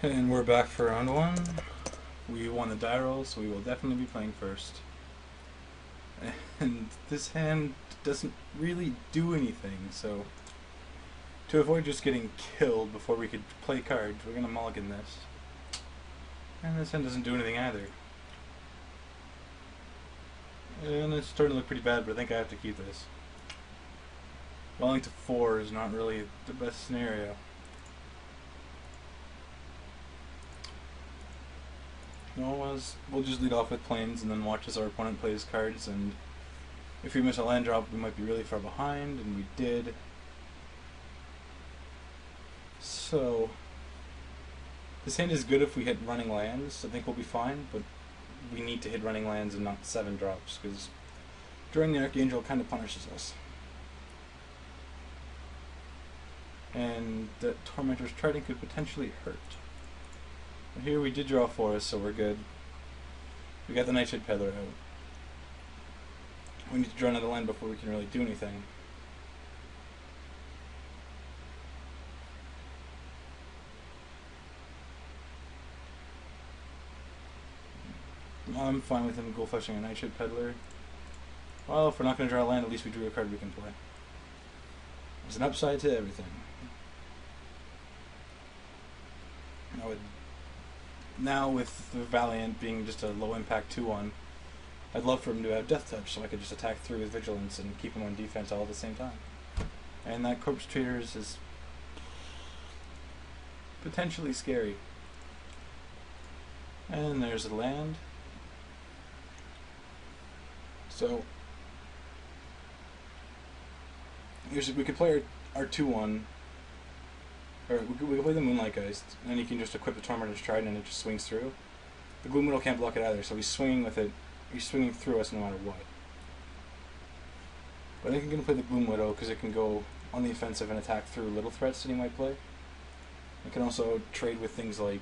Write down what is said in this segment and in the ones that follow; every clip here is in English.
And we're back for round one. We won the die roll, so we will definitely be playing first. And this hand doesn't really do anything, so to avoid just getting killed before we could play cards, we're going to mulligan this. And this hand doesn't do anything either. And it's starting to look pretty bad, but I think I have to keep this. Falling to 4 is not really the best scenario. We'll just lead off with planes and then watch as our opponent plays cards, and if we miss a land drop we might be really far behind, and we did. So this hand is good if we hit running lands. I think we'll be fine, but we need to hit running lands and not 7 drops, because drawing the Archangel kind of punishes us. And that Tormentor's Trident could potentially hurt. But here we did draw 4, so we're good. We got the Nightshade Peddler out. We need to draw another land before we can really do anything. I'm fine with him goal-fleshing a Nightshade Peddler. Well, if we're not going to draw a land, at least we drew a card we can play. There's an upside to everything. Now with the Valiant being just a low-impact 2-1, I'd love for him to have Death Touch so I could just attack through with Vigilance and keep him on defense all at the same time. And that Corpse Traders is potentially scary. And there's a land. So we could play our 2-1, or we could play the Moonlight Geist, and then you can just equip the Tormentor's Trident and it just swings through. The Gloom Widow can't block it either, so he's swinging with it. He's swinging through us no matter what. But I think I'm going to play the Gloom Widow because it can go on the offensive and attack through little threats that he might play. It can also trade with things like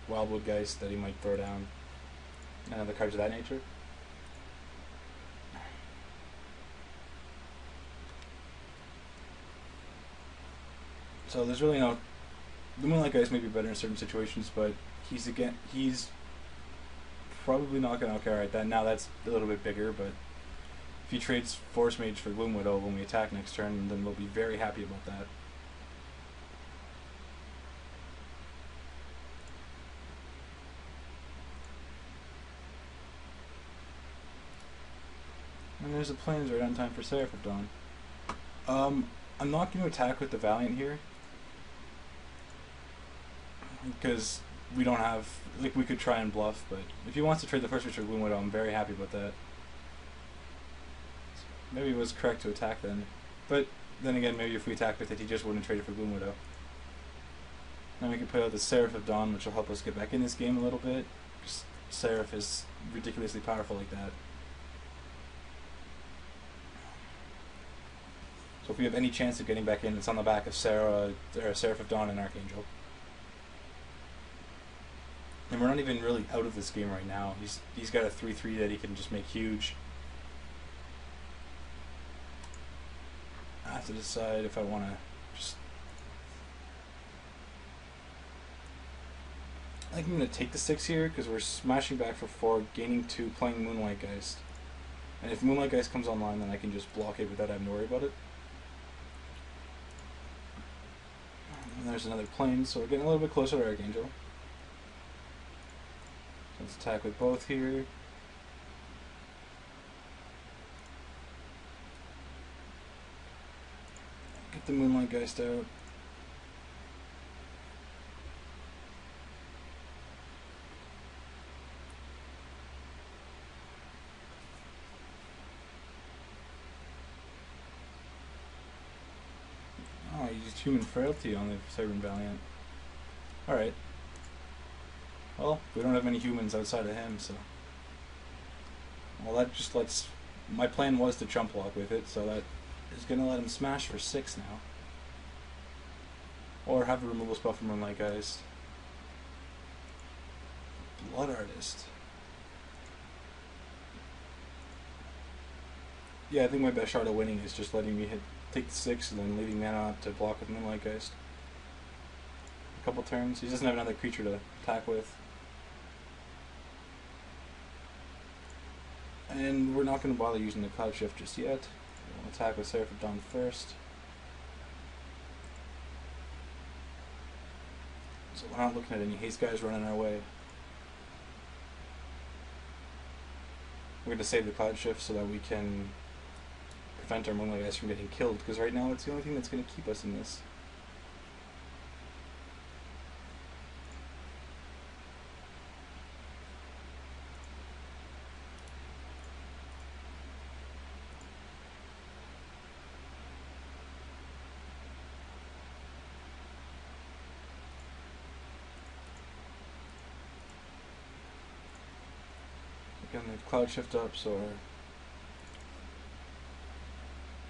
Wildwood Geist that he might throw down, and other cards of that nature. So there's really no... The Moonlight Geist may be better in certain situations, but he's probably not going to... Okay, alright, now that's a little bit bigger, but if he trades Force Mage for Gloom Widow when we attack next turn, then we'll be very happy about that. And there's the planes right on time for Seraph of Dawn. I'm not going to attack with the Valiant here, because we don't have, like, we could try and bluff, but if he wants to trade the first for Gloom Widow, I'm very happy about that. Maybe it was correct to attack then, but then again, maybe if we attack with it, he just wouldn't trade it for Gloom Widow. Then we can play out the Seraph of Dawn, which will help us get back in this game a little bit, because Seraph is ridiculously powerful like that. So if we have any chance of getting back in, it's on the back of Seraph of Dawn and Archangel. And we're not even really out of this game right now. He's got a 3/3 that he can just make huge. I have to decide if I want to just... I think I'm going to take the 6 here, because we're smashing back for 4, gaining 2, playing Moonlight Geist. And if Moonlight Geist comes online, then I can just block it without having to worry about it. And there's another plane, so we're getting a little bit closer to Archangel. Let's attack with both here. Get the Moonlight Geist out. Oh, he used Human Frailty on the Cybern Valiant. Alright. Well, we don't have any humans outside of him, so... Well, that just lets... My plan was to chump block with it, so that is going to let him smash for 6 now. Or have a removal spell from Moonlight Geist. Blood Artist. Yeah, I think my best shot at winning is just letting me take the 6 and then leaving mana to block with Moonlight Geist. a couple turns. He doesn't have another creature to attack with. And we're not going to bother using the Cloud Shift just yet. We'll attack with Seraph of Dawn first. So we're not looking at any haste guys running our way. We're going to save the Cloud Shift so that we can prevent our Moonlight guys from getting killed, because right now it's the only thing that's going to keep us in this. Again, the Cloud Shift up, so our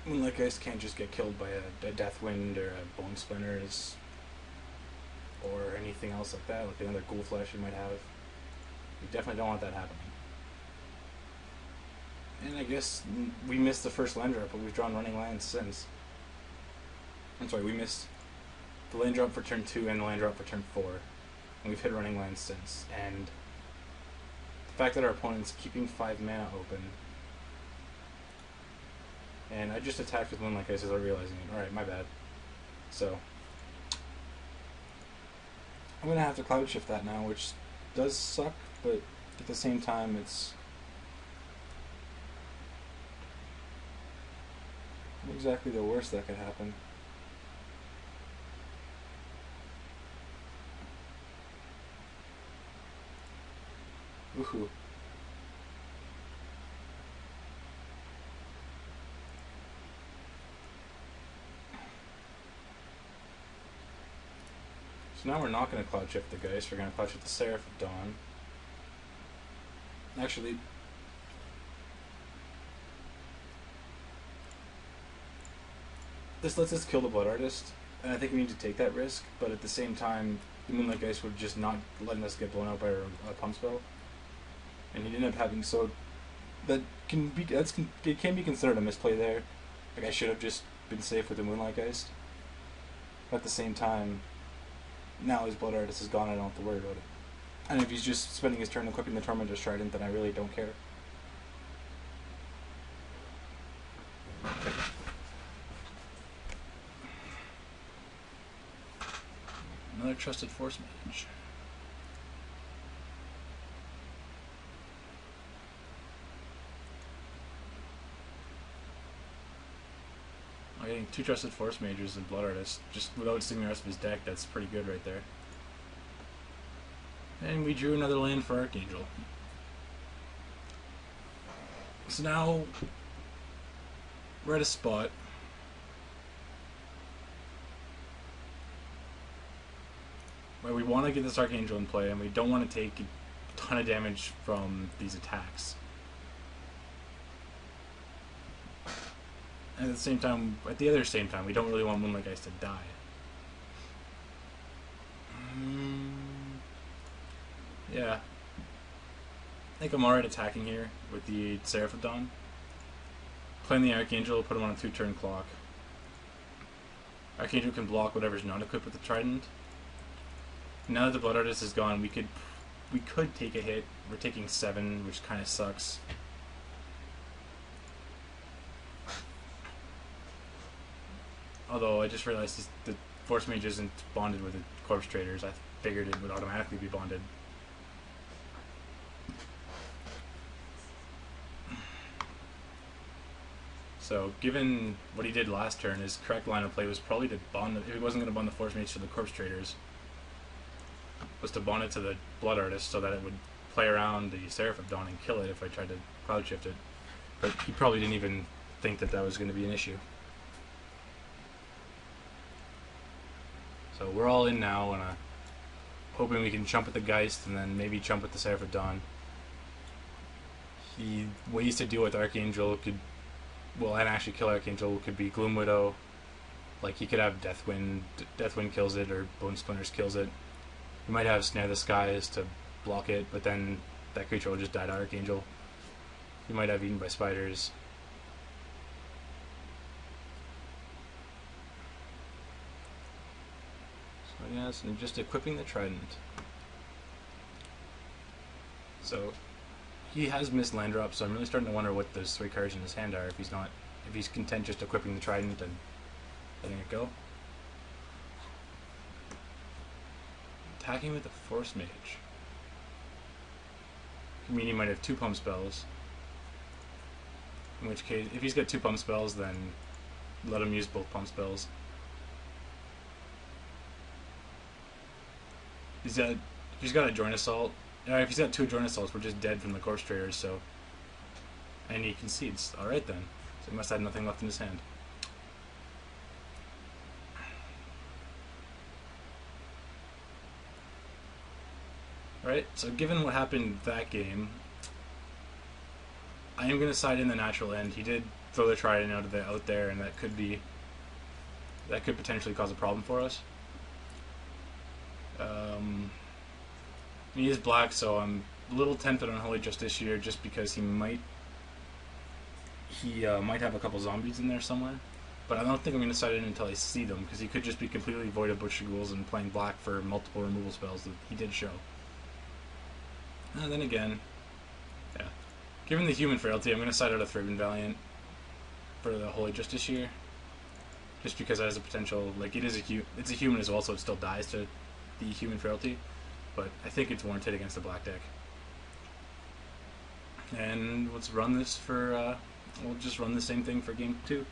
Moonlight guys can't just get killed by a Deathwind or a Bone Splinters or anything else like that, like another Ghoul Flesh you might have. We definitely don't want that happening. And I guess we missed the first land drop, but we've drawn running lands since. I'm sorry, we missed the land drop for turn 2 and the land drop for turn 4. And we've hit running lands since. And the fact that our opponent's keeping 5 mana open. And I just attacked with Moonlight Guys without realizing it. Alright, my bad. So I'm going to have to Cloud Shift that now, which does suck, but at the same time it's not exactly the worst that could happen. Woohoo. So now we're not going to Cloud Shift the Geist, we're going to Cloud Shift the Seraph of Dawn. Actually, this lets us kill the Blood Artist, and I think we need to take that risk, but at the same time, the Moonlight Geist would just not letting us get blown out by a pump spell. And he ended up having, so that can be, it can be considered a misplay there. Like, I should have just been safe with the Moonlight Geist. But at the same time, now his Blood Artist is gone, I don't have to worry about it. And if he's just spending his turn equipping the Tormentor's Trident, then I really don't care. Another Trusted Force Mage. Getting 2 Trusted Force Mages and Blood Artist, just without seeing the rest of his deck, that's pretty good right there. And we drew another land for Archangel. So now we're at a spot where we want to get this Archangel in play, and we don't want to take a ton of damage from these attacks. And at the same time, we don't really want Moonlight Guys to die. Yeah. I think I'm alright attacking here with the Seraph of Dawn. Playing the Archangel, put him on a 2-turn clock. Archangel can block whatever's not equipped with the Trident. Now that the Blood Artist is gone, we could take a hit. We're taking 7, which kind of sucks. Although I just realized the Force Mage isn't bonded with the Corpse Traders. I figured it would automatically be bonded. So, given what he did last turn, his correct line of play was probably to bond, if he wasn't going to bond the Force Mage to the Corpse Traders, was to bond it to the Blood Artist so that it would play around the Seraph of Dawn and kill it if I tried to Cloud Shift it. But he probably didn't even think that that was going to be an issue. So we're all in now, and hoping we can jump at the Geist and then maybe jump at the Seraph of Dawn. Ways to deal with Archangel could, well, and actually kill Archangel could be Gloom Widow. Like, he could have Deathwind kills it, or Bone Splinters kills it. You might have Snare the Skies to block it, but then that creature will just die to Archangel. You might have Eaten by Spiders. So he has, and just equipping the Trident. So he has missed land drop, so I'm really starting to wonder what those 3 cards in his hand are. If he's content just equipping the Trident and letting it go. Attacking with the Force Mage. I mean, he might have 2 pump spells. In which case, if he's got 2 pump spells, then let him use both pump spells. If he's got a Joint Assault. If he's got 2 Joint Assaults, we're just dead from the Corpse Traders, so. And he concedes. Alright then. So he must have nothing left in his hand. Alright, so given what happened that game, I am going to side in the natural end. He did throw the Trident out there, and that could potentially cause a problem for us. He is black, so I'm a little tempted on Holy Justice here, just because he might have a couple zombies in there somewhere. But I don't think I'm going to side in until I see them, because he could just be completely void of Butcher Ghouls and playing black for multiple removal spells that he did show. And then again, yeah. Given the human frailty, I'm going to side out a Thraben Valiant for the Holy Justice here. Just because that has a potential, like, it's a human as well, so it still dies to the human frailty. But I think it's warranted against the black deck. And let's run this for, we'll just run the same thing for game 2.